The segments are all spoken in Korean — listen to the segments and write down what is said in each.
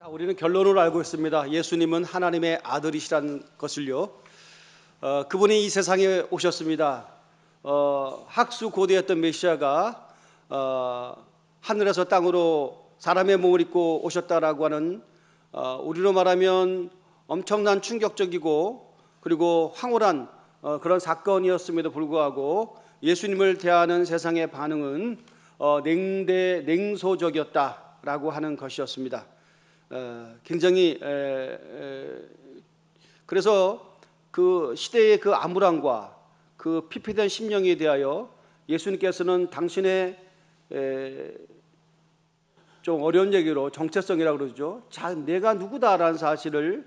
우리는 결론을 알고 있습니다. 예수님은 하나님의 아들이시라는 것을요. 그분이 이 세상에 오셨습니다. 학수고대였던 메시아가 하늘에서 땅으로 사람의 몸을 입고 오셨다라고 하는 우리로 말하면 엄청난 충격적이고 그리고 황홀한 그런 사건이었음에도 불구하고 예수님을 대하는 세상의 반응은 냉소적이었다라고 하는 것이었습니다. 굉장히 그래서 그 시대의 그 암울함과 그 피폐된 심령에 대하여 예수님께서는 당신의 좀 어려운 얘기로 정체성이라고 그러죠. 내가 누구다라는 사실을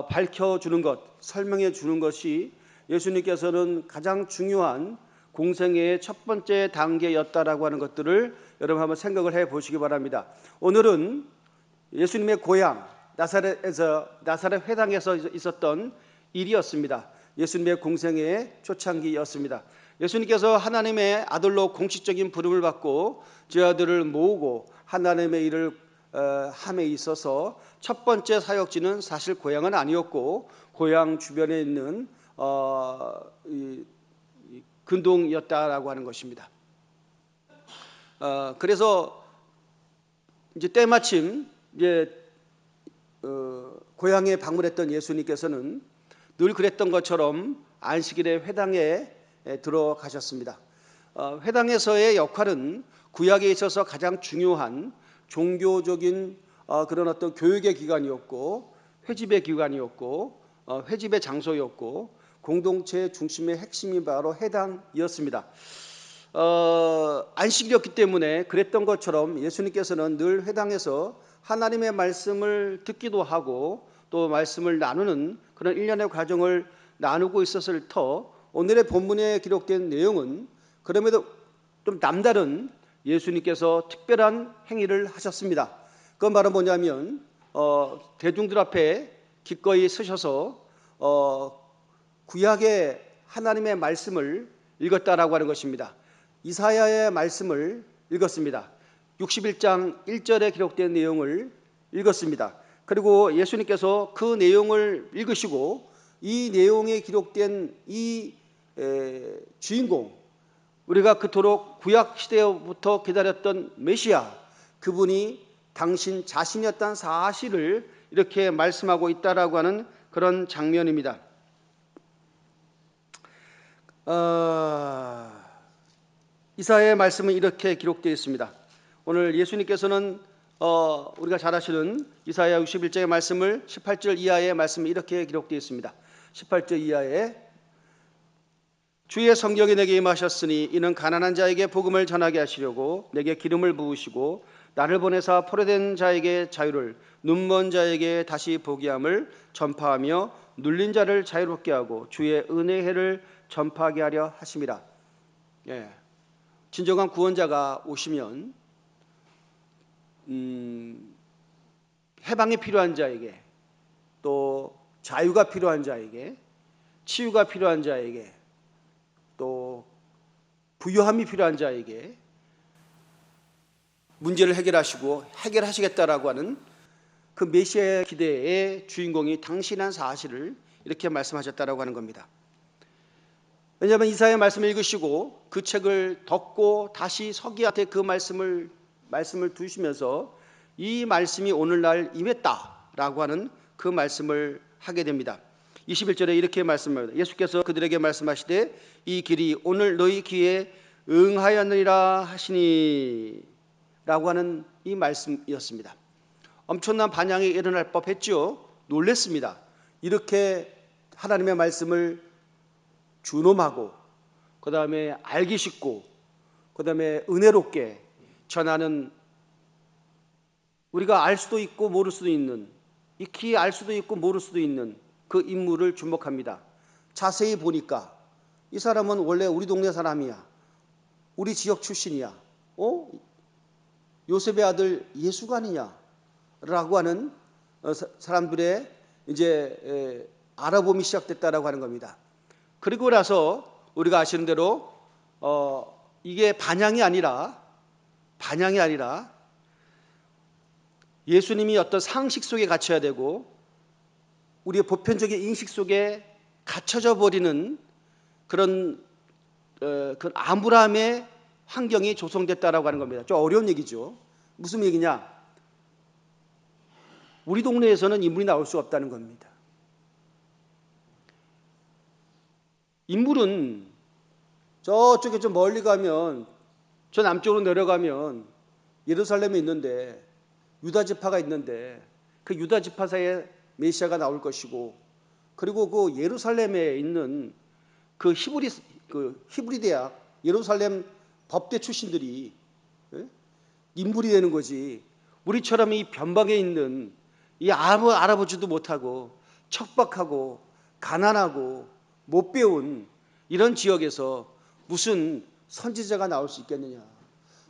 밝혀주는 것, 설명해 주는 것이 예수님께서는 가장 중요한 공생애의 첫 번째 단계였다라고 하는 것들을 여러분 한번 생각을 해 보시기 바랍니다. 오늘은 예수님의 고향 나사렛 회당에서 있었던 일이었습니다. 예수님의 공생애의 초창기였습니다. 예수님께서 하나님의 아들로 공식적인 부름을 받고 제자들을 모으고 하나님의 일을 함에 있어서 첫 번째 사역지는 사실 고향은 아니었고 고향 주변에 있는 근동이었다라고 하는 것입니다. 그래서 이제 때마침 고향에 방문했던 예수님께서는 늘 그랬던 것처럼 안식일에 회당에 들어가셨습니다. 회당에서의 역할은 구약에 있어서 가장 중요한 종교적인 그런 어떤 교육의 기관이었고 회집의 기관이었고 회집의 장소였고 공동체 중심의 핵심이 바로 회당이었습니다. 안식일이었기 때문에 그랬던 것처럼 예수님께서는 늘 회당에서 하나님의 말씀을 듣기도 하고 또 말씀을 나누는 그런 일련의 과정을 나누고 있었을 터 오늘의 본문에 기록된 내용은 그럼에도 좀 남다른 예수님께서 특별한 행위를 하셨습니다. 그건 바로 뭐냐면 대중들 앞에 기꺼이 서셔서 구약의 하나님의 말씀을 읽었다라고 하는 것입니다. 이사야의 말씀을 읽었습니다. 61장 1절에 기록된 내용을 읽었습니다. 그리고 예수님께서 그 내용을 읽으시고 이 내용에 기록된 이 주인공, 우리가 그토록 구약 시대부터 기다렸던 메시아, 그분이 당신 자신이었다는 사실을 이렇게 말씀하고 있다라고 하는 그런 장면입니다. 이사야의 말씀은 이렇게 기록되어 있습니다. 오늘 예수님께서는 우리가 잘 아시는 이사야 61장의 말씀을 18절 이하의 말씀이 이렇게 기록되어 있습니다. 18절 이하에 주의 성령이 내게 임하셨으니 이는 가난한 자에게 복음을 전하게 하시려고 내게 기름을 부으시고 나를 보내사 포로된 자에게 자유를 눈먼 자에게 다시 보게 함을 전파하며 눌린 자를 자유롭게 하고 주의 은혜의 해를 전파하게 하려 하심이라. 진정한 구원자가 오시면 해방이 필요한 자에게 또 자유가 필요한 자에게 치유가 필요한 자에게 또 부유함이 필요한 자에게 문제를 해결하시고 해결하시겠다라고 하는 그 메시아의 기대의 주인공이 당신이라는 사실을 이렇게 말씀하셨다라고 하는 겁니다. 왜냐하면 이사야의 말씀을 읽으시고 그 책을 덮고 다시 서기한테 그 말씀을 두시면서 이 말씀이 오늘날 임했다라고 하는 그 말씀을 하게 됩니다. 21절에 이렇게 말씀합니다. 예수께서 그들에게 말씀하시되 이 길이 오늘 너희 귀에 응하였느니라 하시니 라고 하는 이 말씀이었습니다. 엄청난 반향이 일어날 법했죠. 놀랬습니다. 이렇게 하나님의 말씀을 준엄하고 그 다음에 알기 쉽고 그 다음에 은혜롭게 전하는, 우리가 알 수도 있고 모를 수도 있는, 익히 알 수도 있고 모를 수도 있는 그 인물을 주목합니다. 자세히 보니까 이 사람은 원래 우리 동네 사람이야. 우리 지역 출신이야. 요셉의 아들 예수가 아니냐? 라고 하는 사람들의 이제 알아봄이 시작됐다라고 하는 겁니다. 그리고 나서 우리가 아시는 대로 이게 반향이 아니라 예수님이 어떤 상식 속에 갇혀야 되고 우리의 보편적인 인식 속에 갇혀져 버리는 그런 그 암울함의 환경이 조성됐다라고 하는 겁니다. 좀 어려운 얘기죠. 무슨 얘기냐? 우리 동네에서는 인물이 나올 수 없다는 겁니다. 인물은 저쪽에 좀 멀리 가면, 저 남쪽으로 내려가면 예루살렘에 있는데, 유다 지파가 있는데 그 유다 지파 사이에 메시아가 나올 것이고, 그리고 그 예루살렘에 있는 그 히브리 대학 예루살렘 법대 출신들이 인물이 되는 거지. 우리처럼 이 변방에 있는 이 알아보지도 못하고 척박하고 가난하고 못 배운 이런 지역에서 무슨 선지자가 나올 수 있겠느냐.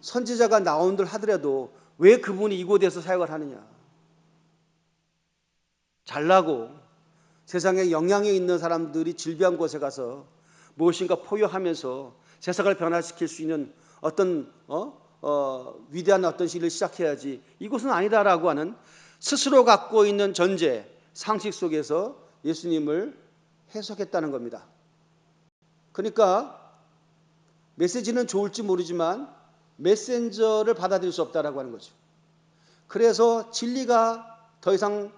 선지자가 나온들 하더라도 왜 그분이 이곳에서 사역을 하느냐. 잘나고 세상에 영향이 있는 사람들이 질비한 곳에 가서 무엇인가 포효하면서 세상을 변화시킬 수 있는 어떤 위대한 어떤 일을 시작해야지, 이곳은 아니다라고 하는 스스로 갖고 있는 전제, 상식 속에서 예수님을 해석했다는 겁니다. 그러니까 메시지는 좋을지 모르지만 메신저를 받아들일 수 없다라고 하는 거죠. 그래서 진리가 더 이상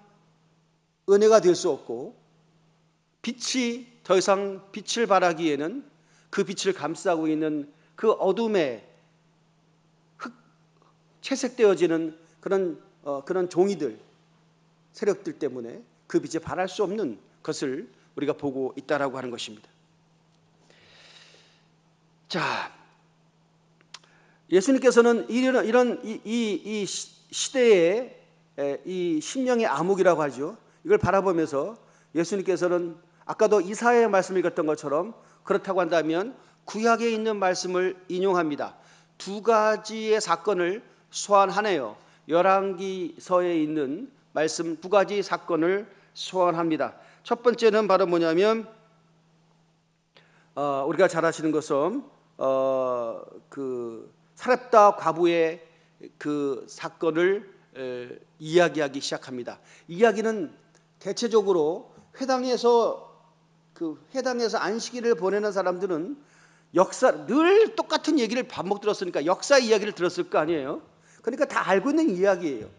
은혜가 될 수 없고 빛이 더 이상 빛을 발하기에는 그 빛을 감싸고 있는 그 어둠에 채색되어지는 그런 종이들, 세력들 때문에 그 빛에 발할 수 없는 것을 우리가 보고 있다라고 하는 것입니다. 자, 예수님께서는 이런 이 시대의 이 심령의 암흑이라고 하죠. 이걸 바라보면서 예수님께서는 아까도 이사야의 말씀을 읽었던 것처럼 그렇다고 한다면 구약에 있는 말씀을 인용합니다. 두 가지의 사건을 소환하네요. 열왕기서에 있는 말씀 두 가지 사건을 소환합니다. 첫 번째는 바로 뭐냐면 우리가 잘 아시는 것은 그 사렙다 과부의 그 사건을 이야기하기 시작합니다. 이야기는 대체적으로 회당에서 안식일을 보내는 사람들은 늘 똑같은 얘기를 반복 들었으니까 역사 이야기를 들었을 거 아니에요. 그러니까 다 알고 있는 이야기예요.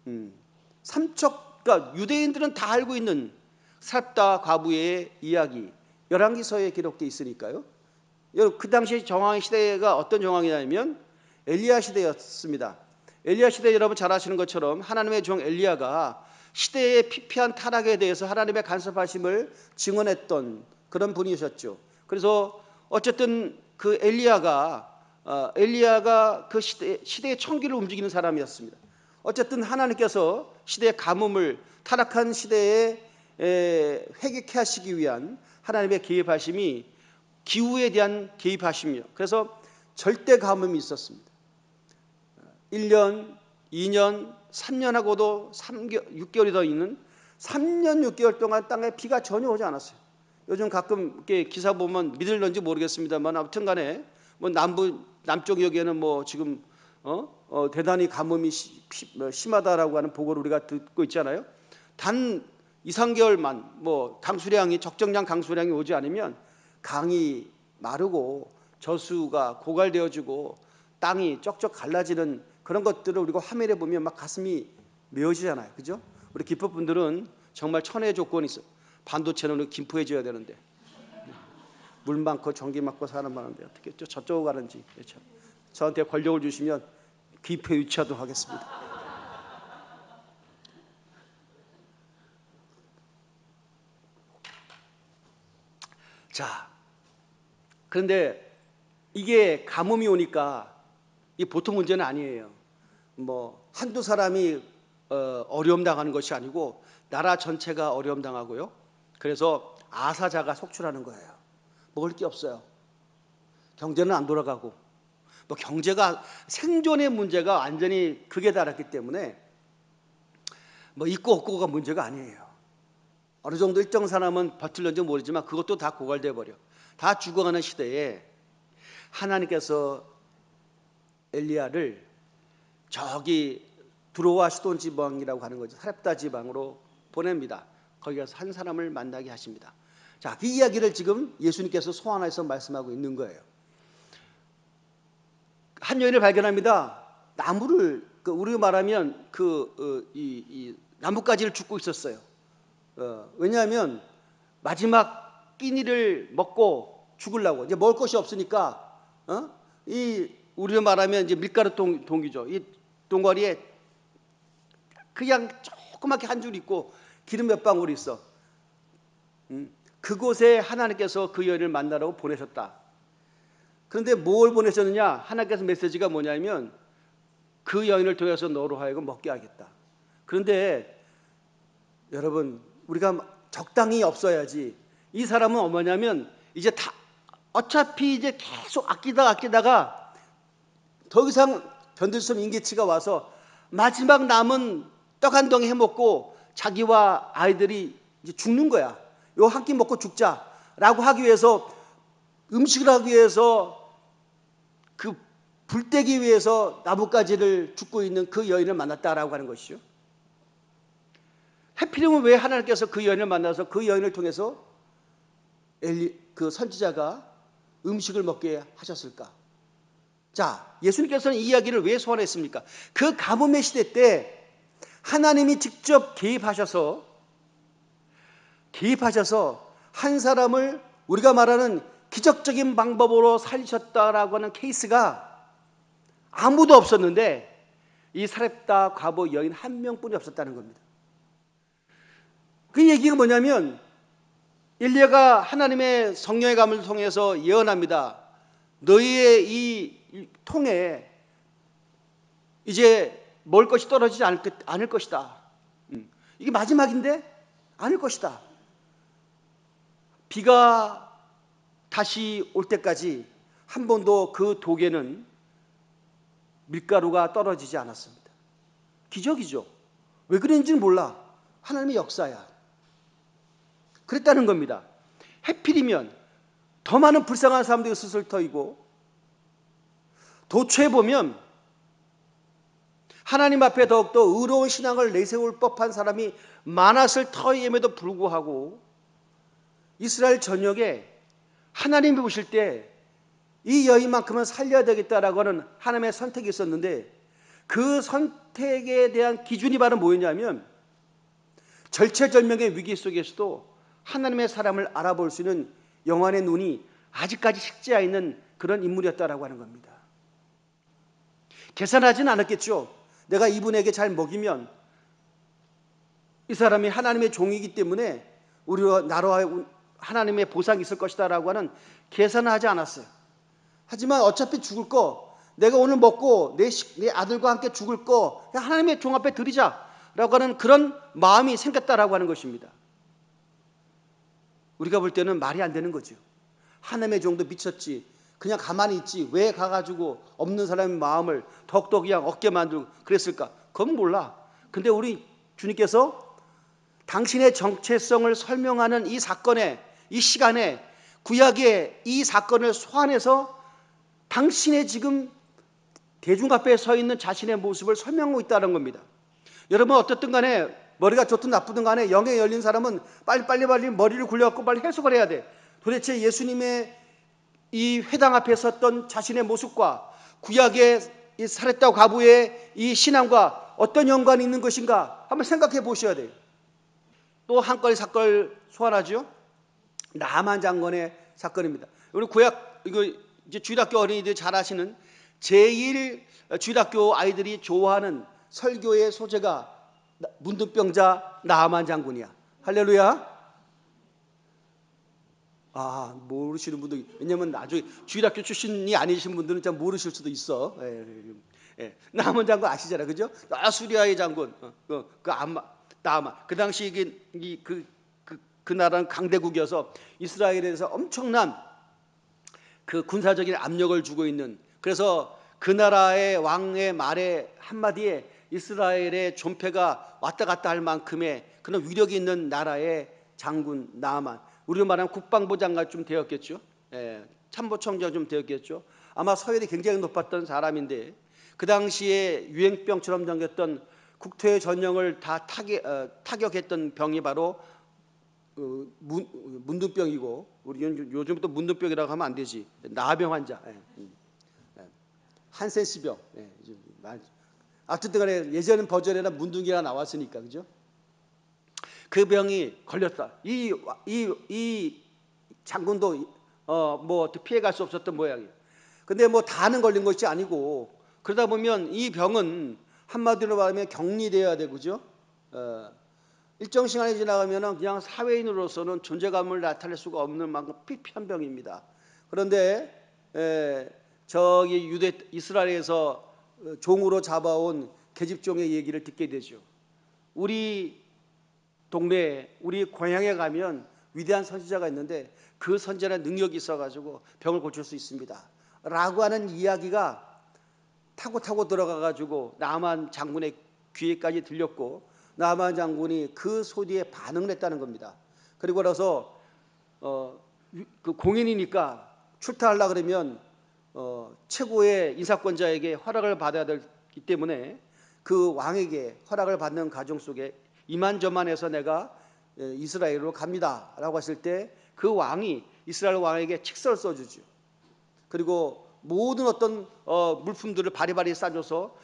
그러니까 유대인들은 다 알고 있는 사렙다 과부의 이야기, 열왕기서에 기록되어 있으니까요. 그 당시 정황 시대가 어떤 정황이냐면 엘리야 시대였습니다. 엘리야 시대 여러분 잘 아시는 것처럼 하나님의 종 엘리야가 시대의 피폐한 타락에 대해서 하나님의 간섭하심을 증언했던 그런 분이셨죠. 그래서 어쨌든 그 엘리야가 그 시대의 청기를 움직이는 사람이었습니다. 어쨌든 하나님께서 시대의 가뭄을, 타락한 시대에 회개케 하시기 위한 하나님의 개입하심이 기후에 대한 개입하심이요. 그래서 절대 가뭄이 있었습니다. 1년, 2년, 3년하고도 6개월이 더 있는 3년 6개월 동안 땅에 비가 전혀 오지 않았어요. 요즘 가끔 이렇게 기사 보면 믿을런지 모르겠습니다만 아무튼 간에 뭐 남쪽 여기에는 뭐 지금 대단히 가뭄이 심하다라고 하는 보고를 우리가 듣고 있잖아요. 단 2, 3개월만 뭐 강수량이 적정량 강수량이 오지 않으면 강이 마르고 저수가 고갈되어지고 땅이 쩍쩍 갈라지는 그런 것들을 우리가 화면에 보면 막 가슴이 메어지잖아요. 그죠? 우리 기법분들은 정말 천혜의 조건이 있어요. 반도체는 김포에 지어야 되는데 물 많고 전기 많고 사람 많은데 어떻게 저쪽으로 가는지. 그렇죠? 저한테 권력을 주시면 김포에 유치하도록 하겠습니다. 자, 그런데 이게 가뭄이 오니까 이게 보통 문제는 아니에요. 뭐 한두 사람이 어려움 당하는 것이 아니고 나라 전체가 어려움 당하고요. 그래서 아사자가 속출하는 거예요. 먹을 게 없어요. 경제는 안 돌아가고 뭐 경제가 생존의 문제가 완전히 극에 달했기 때문에 뭐 있고 없고가 문제가 아니에요. 어느 정도 일정 사람은 버틸는지 모르지만 그것도 다 고갈돼 버려. 다 죽어가는 시대에 하나님께서 엘리야를 저기 두로와 시돈 지방이라고 하는 거죠. 사렙다 지방으로 보냅니다. 거기 가서 한 사람을 만나게 하십니다. 자, 그 이야기를 지금 예수님께서 소환해서 말씀하고 있는 거예요. 한 여인을 발견합니다. 나무를 우리가 말하면 이 나뭇가지를 줍고 있었어요. 왜냐하면 마지막 끼니를 먹고 죽으려고 이제 먹을 것이 없으니까 이 우리가 말하면 이제 밀가루 동이죠. 이 동거리에 그냥 조그맣게 한 줄 있고 기름 몇 방울 있어. 그곳에 하나님께서 그 여인을 만나라고 보내셨다. 그런데 뭘 보내셨느냐? 하나님께서 메시지가 뭐냐면 그 여인을 통해서 너로 하여금 먹게 하겠다. 그런데 여러분, 우리가 적당히 없어야지. 이 사람은 뭐냐면 이제 다 어차피 이제 계속 아끼다가 더 이상 견딜 수 없는 임계치가 와서 마지막 남은 떡 한 덩이 해먹고 자기와 아이들이 이제 죽는 거야. 요 한 끼 먹고 죽자라고 하기 위해서, 음식을 하기 위해서, 그 불떼기 위해서 나뭇가지를 줍고 있는 그 여인을 만났다라고 하는 것이죠. 해필이면 왜 하나님께서 그 여인을 만나서 그 여인을 통해서 그 선지자가 음식을 먹게 하셨을까? 자, 예수님께서는 이 이야기를 왜 소환했습니까? 그 가뭄의 시대 때 하나님이 직접 개입하셔서 한 사람을 우리가 말하는 기적적인 방법으로 살리셨다라고 하는 케이스가 아무도 없었는데 이 사렙다 과부 여인 한 명뿐이 없었다는 겁니다. 그 얘기가 뭐냐면 엘리야가 하나님의 성령의 감을 통해서 예언합니다. 너희의 이 통에 이제 먹을 것이 떨어지지 않을 것이다. 이게 마지막인데 않을 것이다. 비가 다시 올 때까지 한 번도 그 독에는 밀가루가 떨어지지 않았습니다. 기적이죠. 왜 그런지는 몰라. 하나님의 역사야. 그랬다는 겁니다. 해필이면 더 많은 불쌍한 사람들이 스스로 터이고, 도처에 보면 하나님 앞에 더욱더 의로운 신앙을 내세울 법한 사람이 많았을 터임에도 불구하고 이스라엘 전역에 하나님이 보실 때 이 여인만큼은 살려야 되겠다라고 하는 하나님의 선택이 있었는데, 그 선택에 대한 기준이 바로 뭐였냐면 절체절명의 위기 속에서도 하나님의 사람을 알아볼 수 있는 영안의 눈이 아직까지 식지어 있는 그런 인물이었다라고 하는 겁니다. 계산하지는 않았겠죠. 내가 이분에게 잘 먹이면 이 사람이 하나님의 종이기 때문에 우리와 나라와 하나님의 보상이 있을 것이다라고 하는 계산을 하지 않았어요. 하지만 어차피 죽을 거, 내가 오늘 먹고 내 아들과 함께 죽을 거 하나님의 종 앞에 드리자라고 하는 그런 마음이 생겼다라고 하는 것입니다. 우리가 볼 때는 말이 안 되는 거죠. 하나님의 종도 미쳤지, 그냥 가만히 있지, 왜 가가지고 없는 사람의 마음을 더욱더 그냥 얻게 만들고 그랬을까? 그건 몰라. 근데 우리 주님께서 당신의 정체성을 설명하는 이 사건에, 이 시간에, 구약의 이 사건을 소환해서 당신의 지금 대중 앞에 서 있는 자신의 모습을 설명하고 있다는 겁니다. 여러분, 어떻든 간에 머리가 좋든 나쁘든 간에 영에 열린 사람은 빨리 머리를 굴려갖고 빨리 해석을 해야 돼. 도대체 예수님의 이 회당 앞에 섰던 자신의 모습과 구약의 이 사렙다 과부의 이 신앙과 어떤 연관이 있는 것인가 한번 생각해 보셔야 돼요. 또 한 건의 사건을 소환하죠. 나만 장관의 사건입니다. 우리 구약 이거 이제 주일학교 어린이들 잘 아시는 제일 주일학교 아이들이 좋아하는 설교의 소재가 문둥병자 나아만 장군이야. 할렐루야. 모르시는 분들, 왜냐면 나중에 주일학교 출신이 아니신 분들은 잘 모르실 수도 있어. 나아만 장군 아시잖아, 그죠? 수리아의 장군, 나아만. 그 당시 그 나라는 강대국이어서 이스라엘에 대해서 엄청난 그 군사적인 압력을 주고 있는, 그래서 그 나라의 왕의 말에 한마디에 이스라엘의 존폐가 왔다 갔다 할 만큼의 그런 위력이 있는 나라의 장군 나아만. 우리로 말하면 국방부 장관 좀 되었겠죠. 참모총장 좀 되었겠죠. 아마 서열이 굉장히 높았던 사람인데 그 당시에 유행병처럼 생겼던 국토의 전령을 다 타격했던 병이 바로 문둥병이고, 우리 요즘 또 문둥병이라고 하면 안 되지. 나병 환자, 한센시병. 어쨌든 간에 예전 버전에는 문둥이가 나왔으니까, 그죠? 그 병이 걸렸다. 이 장군도 뭐 피해갈 수 없었던 모양이에요. 근데 뭐 다는 걸린 것이 아니고, 그러다 보면 이 병은 한마디로 말하면 격리돼야 되고, 그죠? 일정 시간이 지나가면은 그냥 사회인으로서는 존재감을 나타낼 수가 없는 만큼 피폐한 병입니다. 그런데 저기 이스라엘에서 종으로 잡아온 계집종의 얘기를 듣게 되죠. 우리 동네에, 우리 고향에 가면 위대한 선지자가 있는데 그 선지자는 능력이 있어가지고 병을 고칠 수 있습니다 라고 하는 이야기가 타고 들어가가지고 나만 장군의 귀에까지 들렸고, 나만 장군이 그 소리에 반응을 했다는 겁니다. 그리고 나서 그 공인이니까 출타하려고 그러면 최고의 인사권자에게 허락을 받아야 되기 때문에 그 왕에게 허락을 받는 과정 속에 이만저만해서 내가 이스라엘로 갑니다 라고 했을 때 그 왕이 이스라엘 왕에게 칙서를 써주죠. 그리고 모든 어떤 물품들을 바리바리 싸줘서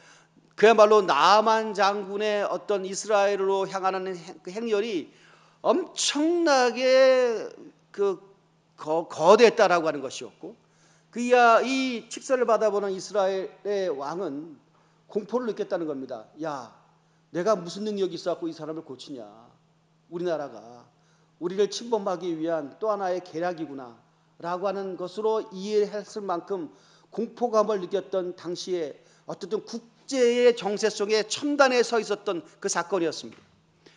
그야말로 나만 장군의 어떤 이스라엘로 향하는 그 행렬이 엄청나게 거대했다라고 하는 것이었고, 이 칙서를 받아보는 이스라엘의 왕은 공포를 느꼈다는 겁니다. 야, 내가 무슨 능력이 있어갖고 이 사람을 고치냐? 우리나라가 우리를 침범하기 위한 또 하나의 계략이구나 라고 하는 것으로 이해했을 만큼 공포감을 느꼈던 당시에 어쨌든 국제의 정세 속에 첨단에 서 있었던 그 사건이었습니다.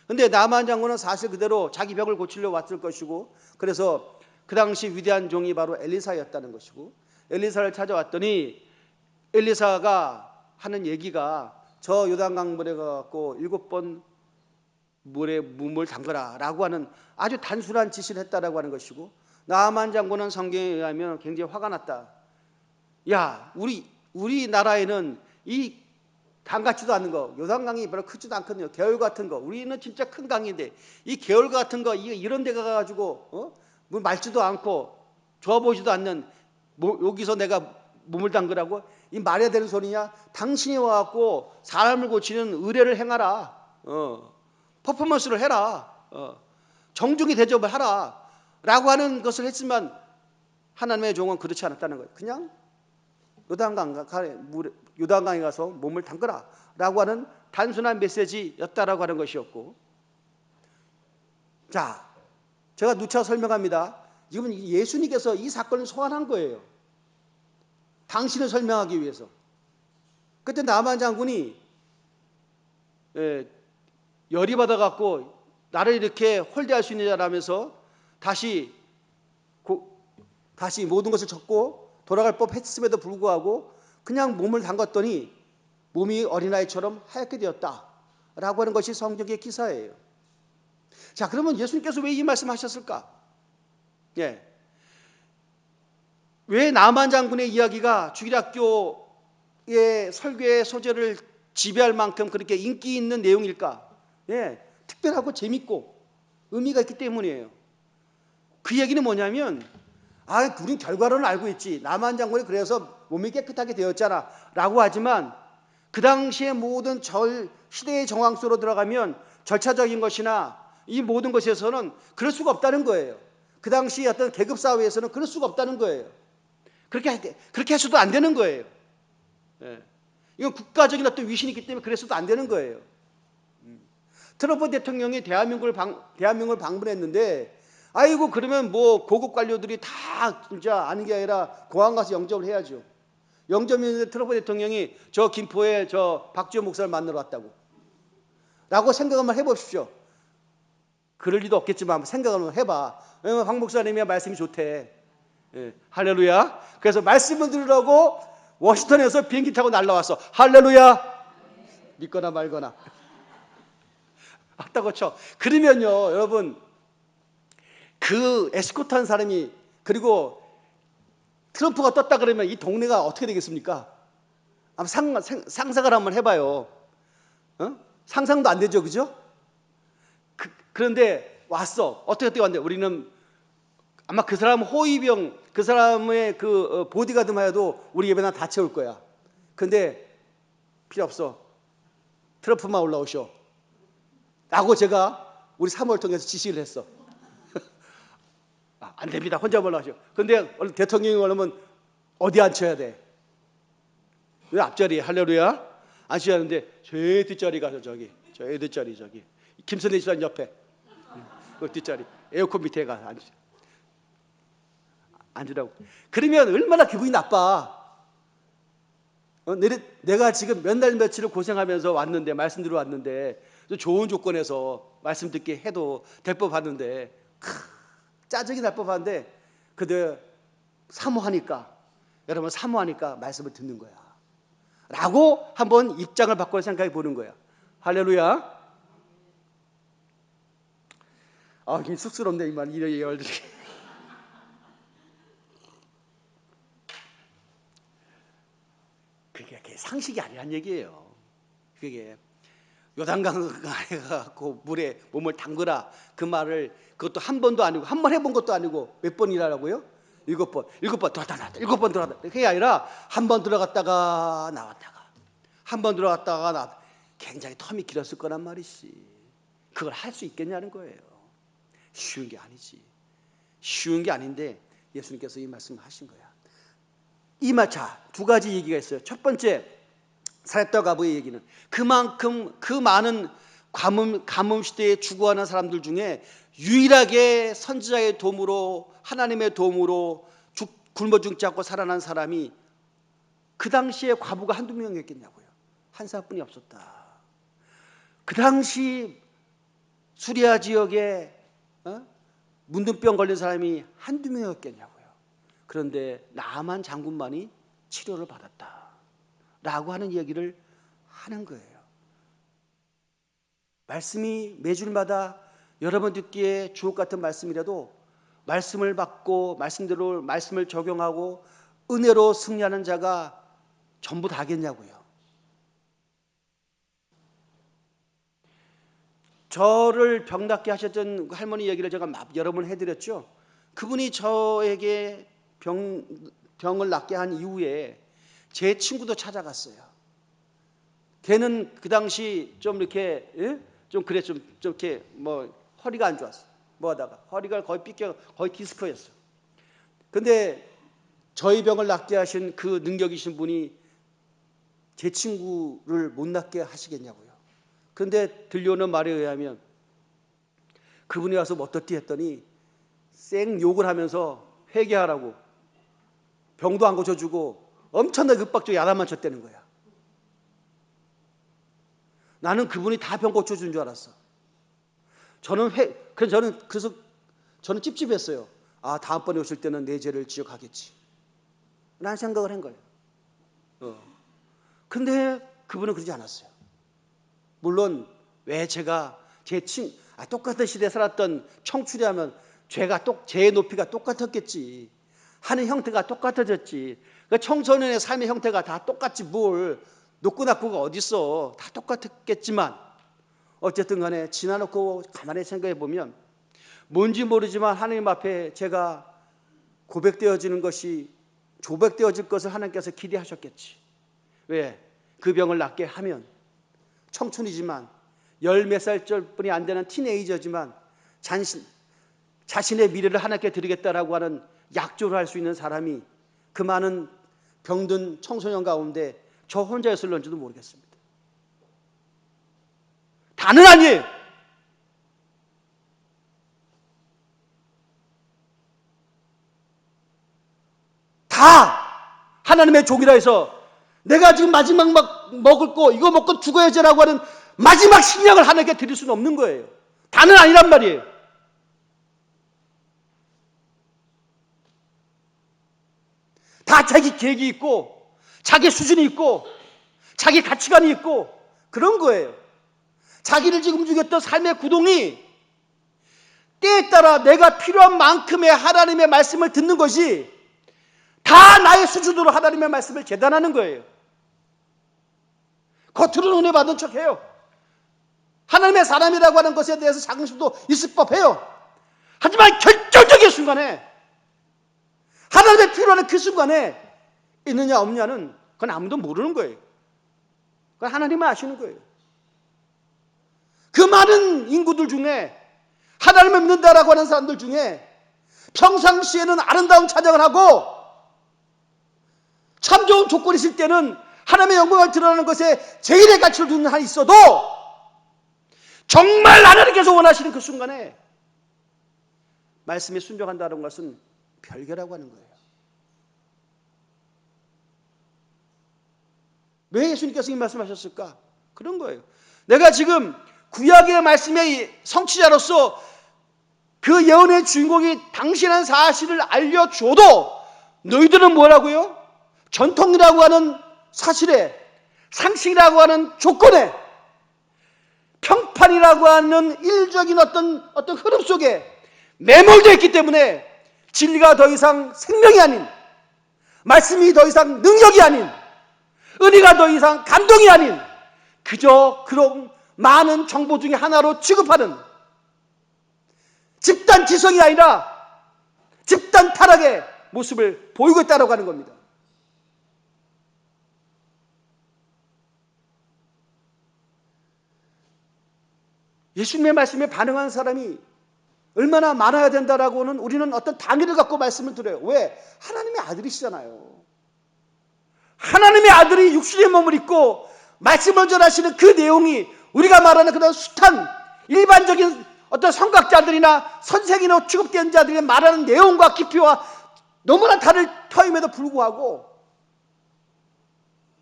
그런데 나만 장군은 사실 그대로 자기 벽을 고치려 왔을 것이고, 그래서 그 당시 위대한 종이 바로 엘리사였다는 것이고, 엘리사를 찾아왔더니 엘리사가 하는 얘기가 저 요단강물에 가서 7번 물에 몸을 담그라 라고 하는 아주 단순한 지시를 했다라고 하는 것이고, 나만 장군은 성경에 의하면 굉장히 화가 났다. 야, 우리나라에는 이 강 같지도 않은 거, 요단강이 별로 크지도 않거든요. 개울 같은 거, 우리는 진짜 큰 강인데 이 개울 같은 거 이런 데 가가지고 물 맑지도 않고 좋아 보이지도 않는 여기서 내가 몸을 담그라고? 이 말이 되는 소리냐? 당신이 와갖고 사람을 고치는 의례를 행하라. 퍼포먼스를 해라. 정중히 대접을 하라. 라고 하는 것을 했지만 하나님의 종은 그렇지 않았다는 거예요. 그냥 요단강에 가서 몸을 담그라 라고 하는 단순한 메시지였다라고 하는 것이었고, 자, 제가 누차 설명합니다. 지금 예수님께서 이 사건을 소환한 거예요. 당신을 설명하기 위해서. 그때 나만 장군이 열이 받아갖고 나를 이렇게 홀대할 수 있는 자라면서 다시 모든 것을 접고 돌아갈 법했음에도 불구하고 그냥 몸을 담갔더니 몸이 어린아이처럼 하얗게 되었다라고 하는 것이 성경의 기사예요. 자, 그러면 예수님께서 왜 이 말씀하셨을까? 왜 나만 장군의 이야기가 주일학교의 설교의 소재를 지배할 만큼 그렇게 인기 있는 내용일까? 특별하고 재밌고 의미가 있기 때문이에요. 그 얘기는 뭐냐면, 우린 결과론을 알고 있지. 나만 장군이 그래서 몸이 깨끗하게 되었잖아 라고 하지만, 그 당시의 모든 시대의 정황 속으로 들어가면 절차적인 것이나 이 모든 것에서는 그럴 수가 없다는 거예요. 그 당시 어떤 계급사회에서는 그럴 수가 없다는 거예요. 그렇게 해서도 안 되는 거예요. 이건 국가적인 어떤 위신이 있기 때문에 그래서도 안 되는 거예요. 트럼프 대통령이 대한민국을 방문했는데, 아이고 그러면 뭐 고급 관료들이 다 진짜 아는 게 아니라 공항 가서 영접을 해야죠. 영접했는데 트럼프 대통령이 저 김포에 저 박지원 목사를 만나러 왔다고 라고 생각 한번 해보십시오. 그럴 리도 없겠지만 한번 생각 한번 해봐. 왜냐면 황 목사님의 말씀이 좋대. 할렐루야. 그래서 말씀을 들으라고 워싱턴에서 비행기 타고 날라왔어. 할렐루야. 믿거나 말거나. 맞다고 쳐. 그러면요 여러분, 그 에스코트한 사람이, 그리고 트럼프가 떴다 그러면 이 동네가 어떻게 되겠습니까? 한번 상상을 한번 해봐요. 상상도 안 되죠, 그죠? 그런데 왔어. 어떻게 왔는데 우리는 아마 그 사람 호위병, 그 사람의 그 보디가드만 해도 우리 예배당 다 채울 거야. 근데 필요 없어. 트럼프만 올라오셔. 라고 제가 우리 사무를 통해서 지시를 했어. 안 됩니다. 혼자 올라오셔. 근데 대통령이 올라오면 어디 앉혀야 돼? 왜 앞자리에? 할렐루야? 앉혀야 하는데 저 뒷자리 가서 저기, 저 뒷자리 저기. 김선혜 집사님 옆에. 그 뒷자리. 에어컨 밑에 가서 앉으라고. 그러면 얼마나 기분이 나빠. 내가 지금 몇 날 며칠을 고생하면서 왔는데, 말씀 들어 왔는데, 좋은 조건에서 말씀 듣게 해도 될 법하는데, 짜증이 날 법한데, 그들 사모하니까, 여러분 사모하니까 말씀을 듣는 거야. 라고 한번 입장을 바꿔 생각해 보는 거야. 할렐루야. 좀 쑥스럽네, 이 말, 이런 얘기들이. 그게 상식이 아니란 얘기예요. 그게 요단강에 가고 물에 몸을 담그라 그 말을 그것도 한 번도 아니고 한 번 해본 것도 아니고 몇 번이라고요? 7번 들어갔다 나왔다 7번 들어갔다 그게 아니라 한 번 들어갔다가 나왔다가 한 번 들어갔다가 나왔다. 굉장히 텀이 길었을 거란 말이지. 그걸 할 수 있겠냐는 거예요. 쉬운 게 아니지. 쉬운 게 아닌데 예수님께서 이 말씀을 하신 거야. 이 말차 두 가지 얘기가 있어요. 첫 번째 사렙과 가부의 얘기는 그만큼 그 많은 가뭄 시대에 죽어가는 사람들 중에 유일하게 선지자의 도움으로 하나님의 도움으로 굶어 죽지 않고 살아난 사람이 그 당시에 과부가 한두 명이었겠냐고요. 한 사람뿐이 없었다. 그 당시 수리아 지역에 문둥병 걸린 사람이 한두 명이었겠냐고요. 그런데 나만 장군만이 치료를 받았다 라고 하는 얘기를 하는 거예요. 말씀이 매주마다 여러분 듣기에 주옥 같은 말씀이라도 말씀을 받고 말씀대로 말씀을 적용하고 은혜로 승리하는 자가 전부 다겠냐고요. 저를 병 낫게 하셨던 할머니 얘기를 제가 여러 번 해드렸죠. 그분이 저에게 병을 낫게 한 이후에 제 친구도 찾아갔어요. 걔는 그 당시 좀 이렇게 좀 그래 좀 이렇게 뭐 허리가 안 좋았어. 뭐 하다가 허리가 거의 삐껴 거의 디스크였어. 근데 저희 병을 낫게 하신 그 능력이신 분이 제 친구를 못 낫게 하시겠냐고요. 그런데 들려오는 말에 의하면 그분이 와서 어떻게 했더니 쌩 욕을 하면서 회개하라고 병도 안 고쳐주고 엄청나게 윽박지고 야단만 쳤다는 거야. 나는 그분이 다 병 고쳐준 줄 알았어. 그래서 저는 찝찝했어요. 다음번에 오실 때는 내 죄를 지적하겠지 라는 생각을 한 거예요. 근데 그분은 그러지 않았어요. 물론 왜 제가 똑같은 시대에 살았던 청출이하면 죄의 높이가 똑같았겠지. 하는 형태가 똑같아졌지. 그러니까 청소년의 삶의 형태가 다 똑같지 뭘 높고 낮고가 어딨어. 다 똑같았겠지만 어쨌든 간에 지나놓고 가만히 생각해 보면 뭔지 모르지만 하나님 앞에 제가 고백되어지는 것이 조백되어질 것을 하나님께서 기대하셨겠지. 왜? 그 병을 낫게 하면 청춘이지만 10몇 살뿐이 안 되는 티네이저지만 자신의 미래를 하나님께 드리겠다라고 하는 약조를 할 수 있는 사람이 그 많은 병든 청소년 가운데 저 혼자였을런지도 모르겠습니다. 다는 아니에요. 다 하나님의 종이라 해서 내가 지금 마지막 먹을 거 이거 먹고 죽어야지라고 하는 마지막 식량을 하나님께 드릴 수는 없는 거예요. 다는 아니란 말이에요. 다 자기 계획이 있고 자기 수준이 있고 자기 가치관이 있고 그런 거예요. 자기를 지금 움직였던 삶의 구동이 때에 따라 내가 필요한 만큼의 하나님의 말씀을 듣는 것이 다 나의 수준으로 하나님의 말씀을 재단하는 거예요. 겉으로는 은혜 받은 척해요. 하나님의 사람이라고 하는 것에 대해서 자긍심도 있을 법해요. 하지만 결정적인 순간에, 하나님의 필요한 그 순간에 있느냐 없느냐는 그건 아무도 모르는 거예요. 그건 하나님만 아시는 거예요. 그 많은 인구들 중에, 하나님을 믿는다라고 하는 사람들 중에 평상시에는 아름다운 찬양을 하고 참 좋은 조건이 있을 때는 하나님의 영광을 드러나는 것에 제일의 가치를 두는 한이 있어도, 정말 하나님께서 원하시는 그 순간에 말씀에 순종한다는 것은 별개라고 하는 거예요. 왜 예수님께서 이 말씀하셨을까? 그런 거예요. 내가 지금 구약의 말씀의 성취자로서 그 예언의 주인공이 당신의 사실을 알려줘도 너희들은 뭐라고요? 전통이라고 하는 사실에, 상식이라고 하는 조건에, 평판이라고 하는 일적인 어떤 흐름 속에 매몰되어 있기 때문에 진리가 더 이상 생명이 아닌, 말씀이 더 이상 능력이 아닌, 은혜가 더 이상 감동이 아닌, 그저 그런 많은 정보 중에 하나로 취급하는 집단 지성이 아니라 집단 타락의 모습을 보이고 있다고 하는 겁니다. 예수님의 말씀에 반응하는 사람이 얼마나 많아야 된다라고는 우리는 어떤 당위를 갖고 말씀을 드려요. 왜? 하나님의 아들이시잖아요. 하나님의 아들이 육신의 몸을 입고 말씀을 전하시는 그 내용이 우리가 말하는 그런 숱한 일반적인 어떤 성각자들이나 선생이나 취급된 자들이 말하는 내용과 깊이와 너무나 다를 터임에도 불구하고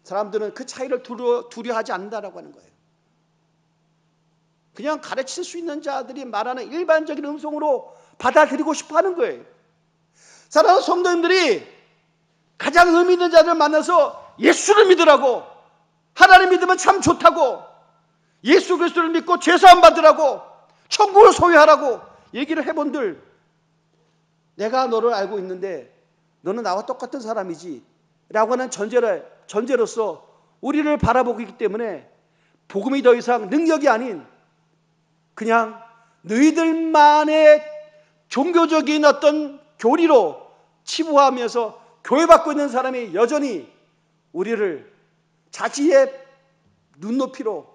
사람들은 그 차이를 두려워하지 않는다라고 하는 거예요. 그냥 가르칠 수 있는 자들이 말하는 일반적인 음성으로 받아들이고 싶어 하는 거예요. 사랑하는 성도님들이 가장 의미 있는 자들을 만나서 예수를 믿으라고, 하나님 믿으면 참 좋다고, 예수 그리스도를 믿고 죄사함 받으라고, 천국을 소유하라고 얘기를 해본들, 내가 너를 알고 있는데 너는 나와 똑같은 사람이지 라고 하는 전제로서 우리를 바라보고 있기 때문에 복음이 더 이상 능력이 아닌 그냥 너희들만의 종교적인 어떤 교리로 치부하면서 교회받고 있는 사람이 여전히 우리를 자기의 눈높이로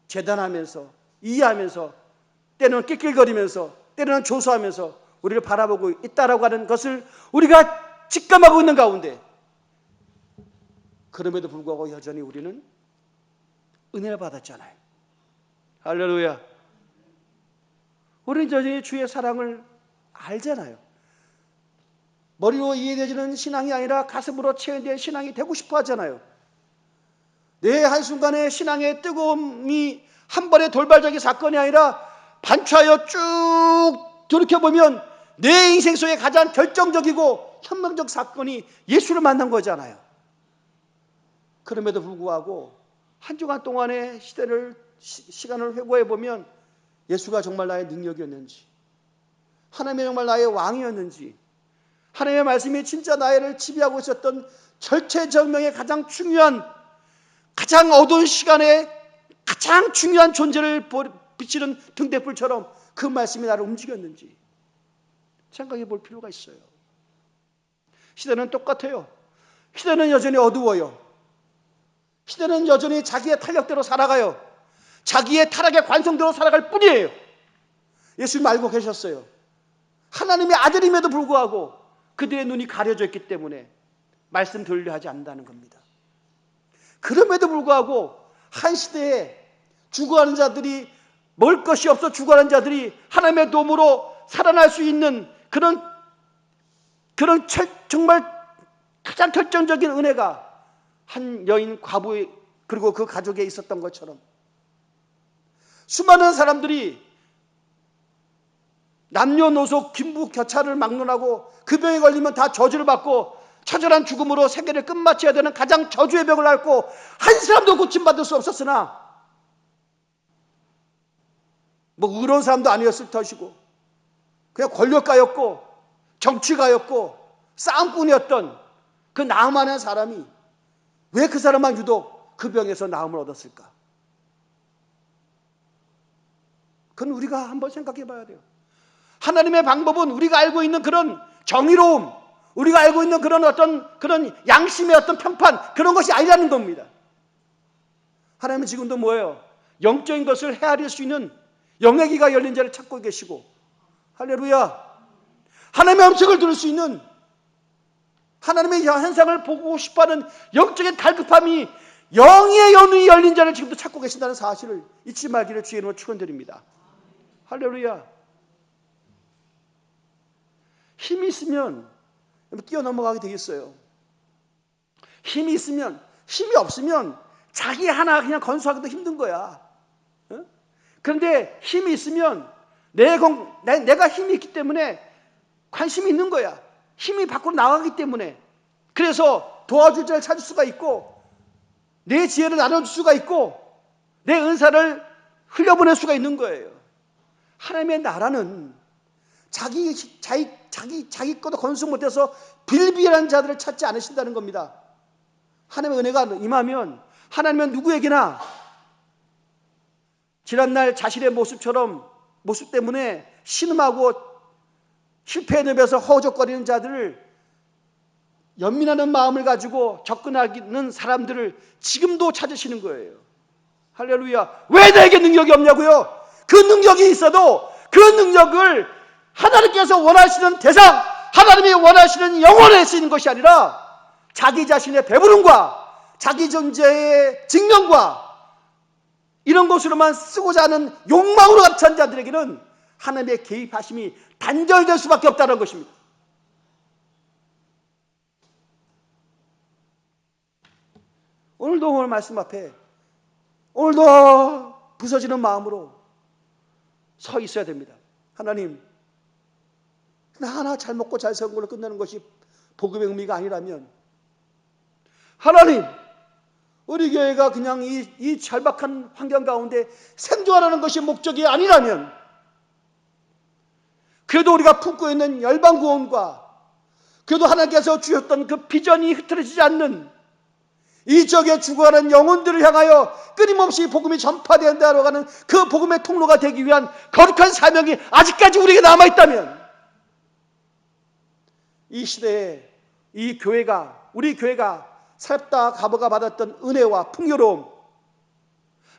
재단하면서 이해하면서 때로는 낄낄거리면서 때로는 조소하면서 우리를 바라보고 있다라고 하는 것을 우리가 직감하고 있는 가운데, 그럼에도 불구하고 여전히 우리는 은혜를 받았잖아요. 할렐루야. 우리는 여전히 주의 사랑을 알잖아요. 머리로 이해되지는 신앙이 아니라 가슴으로 체현된 신앙이 되고 싶어 하잖아요. 내 한순간에 신앙의 뜨거움이 한 번의 돌발적인 사건이 아니라 반추하여 쭉 돌이켜보면 내 인생 속에 가장 결정적이고 혁명적 사건이 예수를 만난 거잖아요. 그럼에도 불구하고 한 주간 동안의 시간을 회고해보면 예수가 정말 나의 능력이었는지, 하나님이 정말 나의 왕이었는지, 하나님의 말씀이 진짜 나를 지배하고 있었던 절체절명의 가장 중요한, 가장 어두운 시간에 가장 중요한 존재를 비치는 등대불처럼 그 말씀이 나를 움직였는지 생각해 볼 필요가 있어요. 시대는 똑같아요. 시대는 여전히 어두워요. 시대는 여전히 자기의 탄력대로 살아가요. 자기의 타락의 관성대로 살아갈 뿐이에요. 예수님 알고 계셨어요. 하나님의 아들임에도 불구하고 그들의 눈이 가려져 있기 때문에 말씀 들으려 하지 않는다는 겁니다. 그럼에도 불구하고 한 시대에 죽어가는 자들이, 먹을 것이 없어 죽어가는 자들이 하나님의 도움으로 살아날 수 있는 그런 정말 가장 결정적인 은혜가 한 여인 과부 그리고 그 가족에 있었던 것처럼, 수많은 사람들이 남녀노소 빈부격차를 막론하고 그 병에 걸리면 다 저주를 받고 처절한 죽음으로 세계를 끝마쳐야 되는 가장 저주의 병을 앓고 한 사람도 고침받을 수 없었으나, 뭐 의로운 사람도 아니었을 것이고 그냥 권력가였고 정치가였고 싸움꾼이었던 그 나아만한 사람이 왜 그 사람만 유독 그 병에서 나음을 얻었을까? 그건 우리가 한번 생각해 봐야 돼요. 하나님의 방법은 우리가 알고 있는 그런 정의로움, 우리가 알고 있는 그런 어떤 그런 양심의 어떤 평판, 그런 것이 아니라는 겁니다. 하나님은 지금도 뭐예요? 영적인 것을 헤아릴 수 있는 영의 귀가 열린 자를 찾고 계시고, 할렐루야, 하나님의 음성을 들을 수 있는, 하나님의 현상을 보고 싶어하는 영적인 갈급함이 영의 눈이 열린 자를 지금도 찾고 계신다는 사실을 잊지 말기를 주의 이름으로 축원드립니다. 할렐루야. 힘이 있으면 뛰어넘어가게 되겠어요. 힘이 있으면, 힘이 없으면 자기 하나 그냥 건수하기도 힘든 거야. 그런데 힘이 있으면 내가 힘이 있기 때문에 관심이 있는 거야. 힘이 밖으로 나가기 때문에. 그래서 도와줄 자를 찾을 수가 있고, 내 지혜를 나눠줄 수가 있고, 내 은사를 흘려보낼 수가 있는 거예요. 하나님의 나라는 자기 것도 건수 못해서 빌비한 자들을 찾지 않으신다는 겁니다. 하나님의 은혜가 임하면 하나님은 누구에게나 지난날 자신의 모습 때문에 신음하고 실패의 늪에서 허우적거리는 자들을, 연민하는 마음을 가지고 접근하는 사람들을 지금도 찾으시는 거예요. 할렐루야. 왜 나에게 능력이 없냐고요? 그 능력이 있어도 그 능력을 하나님께서 원하시는 대상, 하나님이 원하시는 영혼에 쓰이는 것이 아니라 자기 자신의 배부름과 자기 존재의 증명과 이런 것으로만 쓰고자 하는 욕망으로 합찬 자들에게는 하나님의 개입하심이 단절될 수밖에 없다는 것입니다. 오늘 말씀 앞에 오늘도 부서지는 마음으로 서 있어야 됩니다. 하나님, 하나 잘 먹고 잘 사는 걸로 끝나는 것이 복음의 의미가 아니라면, 하나님, 우리 교회가 그냥 이 절박한 환경 가운데 생존하는 것이 목적이 아니라면, 그래도 우리가 품고 있는 열방 구원과 그래도 하나님께서 주셨던 그 비전이 흐트러지지 않는 이 지역에 죽어가는 영혼들을 향하여 끊임없이 복음이 전파되어야 하는 그 복음의 통로가 되기 위한 거룩한 사명이 아직까지 우리에게 남아있다면, 이 시대에 우리 교회가 살다 가보가 받았던 은혜와 풍요로움,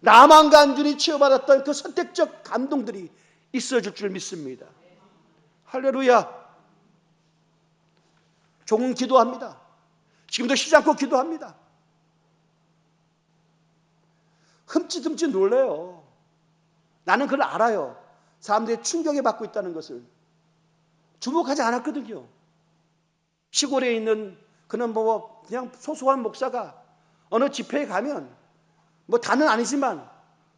나만간준이 치유받았던 그 선택적 감동들이 있어질 줄 믿습니다. 할렐루야. 종은 기도합니다. 지금도 쉬지 않고 기도합니다. 흠칫흠칫 놀래요. 나는 그걸 알아요. 사람들이 충격에 받고 있다는 것을. 주목하지 않았거든요. 시골에 있는 그는 그냥 소소한 목사가 어느 집회에 가면 다는 아니지만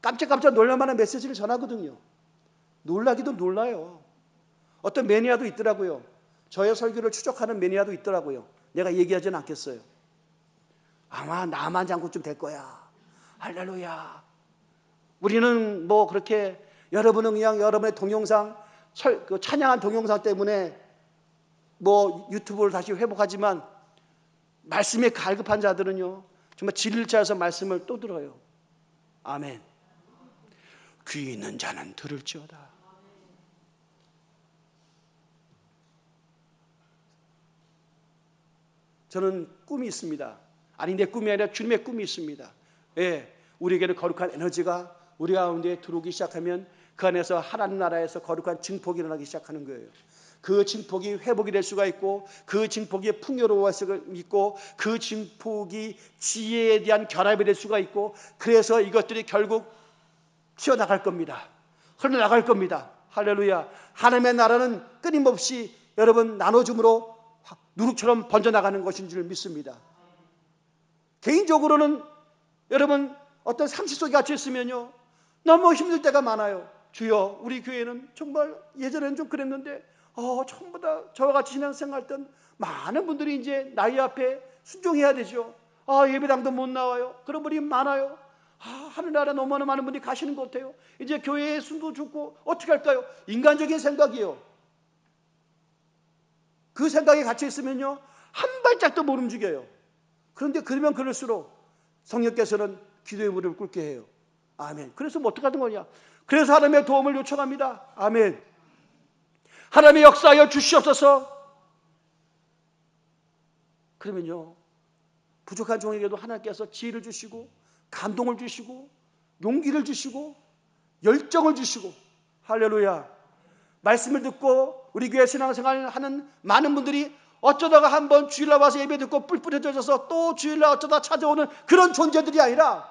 깜짝깜짝 놀랄만한 메시지를 전하거든요. 놀라기도 놀라요. 어떤 매니아도 있더라고요. 저의 설교를 추적하는 매니아도 있더라고요. 내가 얘기하지는 않겠어요. 아마 나만 장군쯤 될 거야. 할렐루야. 우리는 그렇게 여러분은 그냥 여러분의 동영상, 그 찬양한 동영상 때문에 유튜브를 다시 회복하지만, 말씀에 갈급한 자들은요, 정말 진리를 찾아서 말씀을 또 들어요. 아멘. 귀 있는 자는 들을지어다. 저는 꿈이 있습니다. 아니, 내 꿈이 아니라 주님의 꿈이 있습니다. 예, 우리에게는 거룩한 에너지가 우리 가운데 들어오기 시작하면 그 안에서 하나님 나라에서 거룩한 증폭이 일어나기 시작하는 거예요. 그 증폭이 회복이 될 수가 있고, 그 증폭이 풍요로워할 수가 있고, 그 증폭이 지혜에 대한 결합이 될 수가 있고, 그래서 이것들이 결국 튀어나갈 겁니다. 흘러나갈 겁니다. 할렐루야. 하나님의 나라는 끊임없이 여러분 나눠줌으로 누룩처럼 번져나가는 것인 줄 믿습니다. 개인적으로는 여러분 어떤 상시 속에 갇혀 있으면요, 너무 힘들 때가 많아요. 주여, 우리 교회는 정말 예전에는 좀 그랬는데 전부 다 저와 같이 신앙생활 때 많은 분들이 이제 나이 앞에 순종해야 되죠. 예배당도 못 나와요. 그런 분이 많아요. 하늘나라 너무나 많은 분들이 가시는 것 같아요. 이제 교회에 숨도 죽고 어떻게 할까요? 인간적인 생각이요. 그 생각에 갇혀 있으면요, 한 발짝도 못 움직여요. 그런데 그러면 그럴수록 성령께서는 기도의 무릎을 꿇게 해요. 아멘. 그래서 뭐 어떻게 하는 거냐? 그래서 하나님의 도움을 요청합니다. 아멘. 하나님의 역사하여 주시옵소서. 그러면요, 부족한 종에게도 하나님께서 지혜를 주시고 감동을 주시고 용기를 주시고 열정을 주시고, 할렐루야. 말씀을 듣고 우리 교회 신앙생활을 하는 많은 분들이 어쩌다가 한번 주일날 와서 예배 듣고 뿔뿔해져서 또 주일날 어쩌다 찾아오는 그런 존재들이 아니라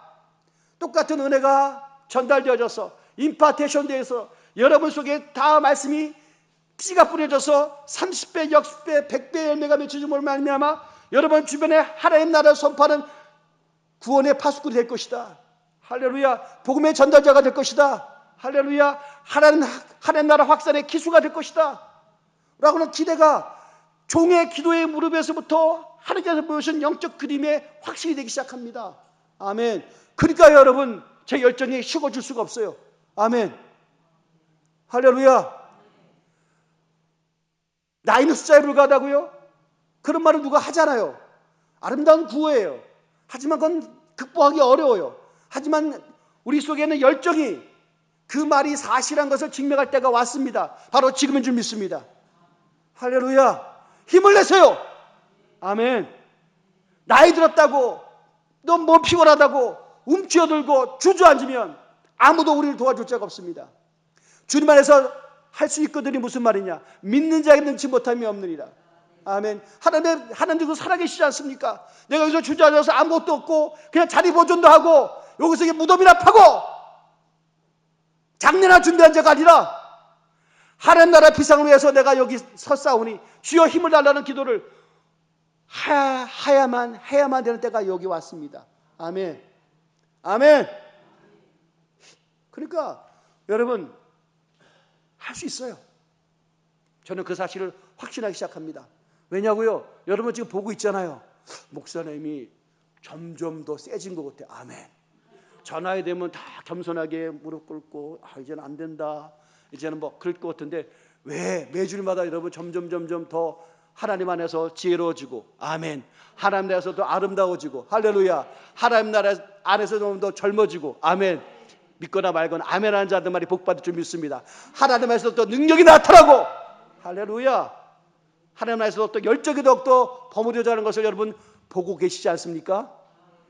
똑같은 은혜가 전달되어져서 임파테이션 되어서 여러분 속에 다 말씀이 씨가 뿌려져서 30배, 60배, 100배의 열매가 맺혀지는 말미암아 여러분 주변에 하나님 나라를 선포하는 구원의 파수꾼이 될 것이다. 할렐루야. 복음의 전달자가 될 것이다. 할렐루야. 하나님 나라 확산의 기수가 될 것이다 라고는 기대가 종의 기도의 무릎에서부터 하나님께서 보여주신 영적 그림에 확실히 되기 시작합니다. 아멘. 그러니까 여러분, 제 열정이 식어질 수가 없어요. 아멘. 할렐루야. 나이는 숫자에 불과하다고요? 그런 말을 누가 하잖아요. 아름다운 구호예요. 하지만 그건 극복하기 어려워요. 하지만 우리 속에는 열정이, 그 말이 사실한 것을 증명할 때가 왔습니다. 바로 지금인 줄 믿습니다. 할렐루야. 힘을 내세요. 아멘. 나이 들었다고, 너 뭐 피곤하다고 움츠러들고 주저앉으면 아무도 우리를 도와줄 자가 없습니다. 주님 안에서 할 수 있거든이 무슨 말이냐? 믿는 자에게 능치 못함이 없느니라. 아멘. 하나님도 살아계시지 않습니까? 내가 여기서 주저앉아서 아무것도 없고 그냥 자리 보존도 하고 여기서 무덤이나 파고 장례나 준비한 자가 아니라 하나님 나라 비상을 위해서 내가 여기 섰사오니 주여 힘을 달라는 기도를 해야만 되는 때가 여기 왔습니다. 아멘. 아멘. 그러니까 여러분, 할 수 있어요. 저는 그 사실을 확신하기 시작합니다. 왜냐고요? 여러분 지금 보고 있잖아요. 목사님이 점점 더 세진 것 같아요. 아멘. 저 나이 되면 다 겸손하게 무릎 꿇고 이제는 안 된다, 이제는 뭐 그럴 것 같은데 왜 매주일마다 여러분 점점 더 하나님 안에서 지혜로워지고, 아멘. 하나님 나라에서 더 아름다워지고, 할렐루야. 하나님 나라 안에서 좀 더 젊어지고, 아멘. 믿거나 말거나 아멘하는 자들 말이 복받을 줄 믿습니다. 하나님 안에서 또 능력이 나타나고, 할렐루야. 하나님 안에서 또 열정이 더욱더 버무려져 는 것을 여러분 보고 계시지 않습니까?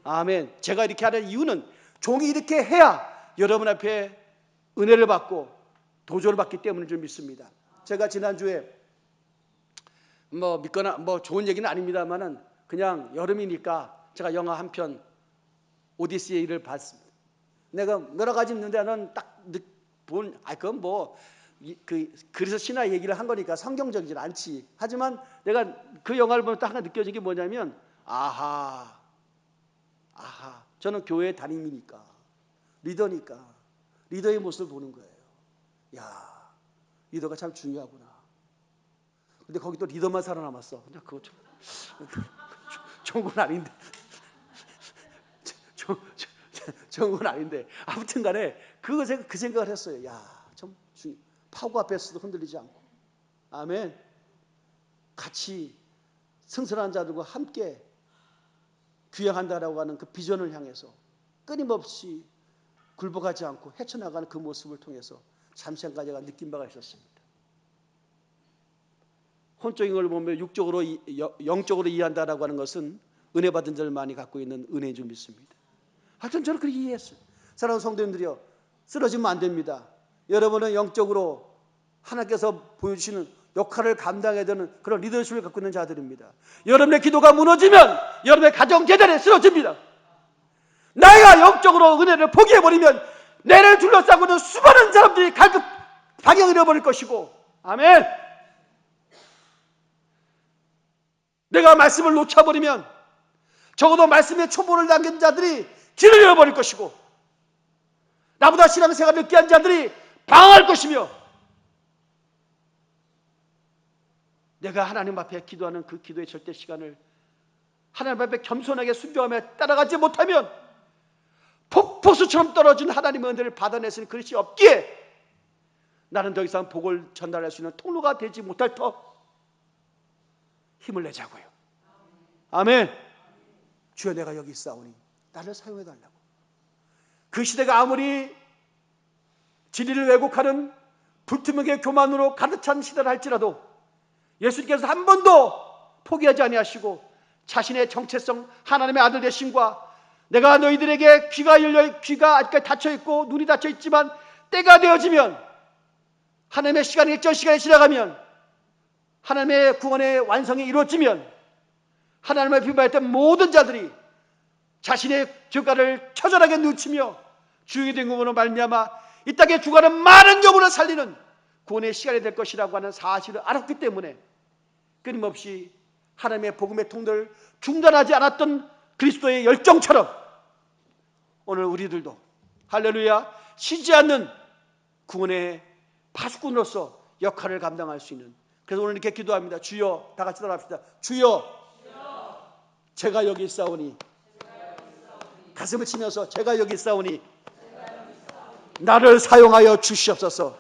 아멘. 제가 이렇게 하는 이유는 종이 이렇게 해야 여러분 앞에 은혜를 받고 도전을 받기 때문인 줄 믿습니다. 제가 지난주에 뭐 믿거나 뭐 좋은 얘기는 아닙니다만은 그냥 여름이니까 제가 영화 한 편 오디세이를 봤습니다. 내가 여러 가지 있는데 나는 딱 본, 그건 뭐 그래서 신화 얘기를 한 거니까 성경적이진 않지. 하지만 내가 그 영화를 보면 딱 하나 느껴진 게 뭐냐면, 아하, 저는 교회 담임이니까, 리더니까 리더의 모습을 보는 거예요. 야, 리더가 참 중요하구나. 근데 거기 또 리더만 살아남았어. 근데 그거 좋은 건 아닌데. 좋은 건 아닌데. 아무튼 간에 그 생각을 했어요. 야, 참 파고 앞에서도 흔들리지 않고. 아멘. 같이 승선한 자들과 함께 귀향한다라고 하는 그 비전을 향해서 끊임없이 굴복하지 않고 헤쳐나가는 그 모습을 통해서 잠시 한 가지가 느낀 바가 있었습니다. 혼적인 걸 보면 육적으로 영적으로 이해한다라고 하는 것은 은혜 받은 자들만이 갖고 있는 은혜인 줄 믿습니다. 하여튼 저는 그렇게 이해했어요. 사랑하는 성도님들이요, 쓰러지면 안 됩니다. 여러분은 영적으로 하나님께서 보여주시는 역할을 감당해야 되는 그런 리더십을 갖고 있는 자들입니다. 여러분의 기도가 무너지면 여러분의 가정 재단에 쓰러집니다. 나이가 영적으로 은혜를 포기해버리면 내를 둘러싸고 있는 수많은 사람들이 갈급 방향을 잃어버릴 것이고, 아멘. 내가 말씀을 놓쳐버리면 적어도 말씀의 초보를 남긴 자들이 길을 잃어버릴 것이고, 나보다 신앙생활을 늦게 한 자들이 방황할 것이며, 내가 하나님 앞에 기도하는 그 기도의 절대 시간을 하나님 앞에 겸손하게 순종하며 따라가지 못하면 폭포수처럼 떨어진 하나님의 은혜를 받아낼 수 있는 그릇이 없기에 나는 더 이상 복을 전달할 수 있는 통로가 되지 못할 터 힘을 내자고요. 아멘. 주여, 내가 여기 있사오니 나를 사용해달라고. 그 시대가 아무리 진리를 왜곡하는 불투명의 교만으로 가득 찬 시대를 할지라도 예수님께서 한 번도 포기하지 아니하시고 자신의 정체성, 하나님의 아들 되심과 내가 너희들에게 귀가 아직까지 닫혀 있고 눈이 닫혀 있지만 때가 되어지면, 하나님의 시간이 일정 시간이 지나가면, 하나님의 구원의 완성이 이루어지면 하나님의 비유받았던 모든 자들이 자신의 죄가를 처절하게 누치며 주인이 된 것으로 말미암아 이 땅에 죽어가는 많은 영혼을 살리는 구원의 시간이 될 것이라고 하는 사실을 알았기 때문에 끊임없이 하나님의 복음의 통로를 중단하지 않았던 그리스도의 열정처럼 오늘 우리들도 할렐루야 쉬지 않는 구원의 파수꾼으로서 역할을 감당할 수 있는, 그래서 오늘 이렇게 기도합니다. 주여, 다 같이 따라합시다. 주여, 제가 여기 있사오니, 가슴을 치면서 제가 여기 있사오니 나를 사용하여 주시옵소서.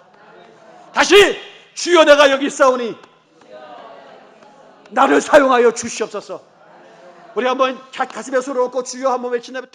다시 주여, 내가 여기 있사오니 나를 사용하여 주시옵소서. 우리 한번 가슴에 손을 얹고 주여 한번 외친 다음에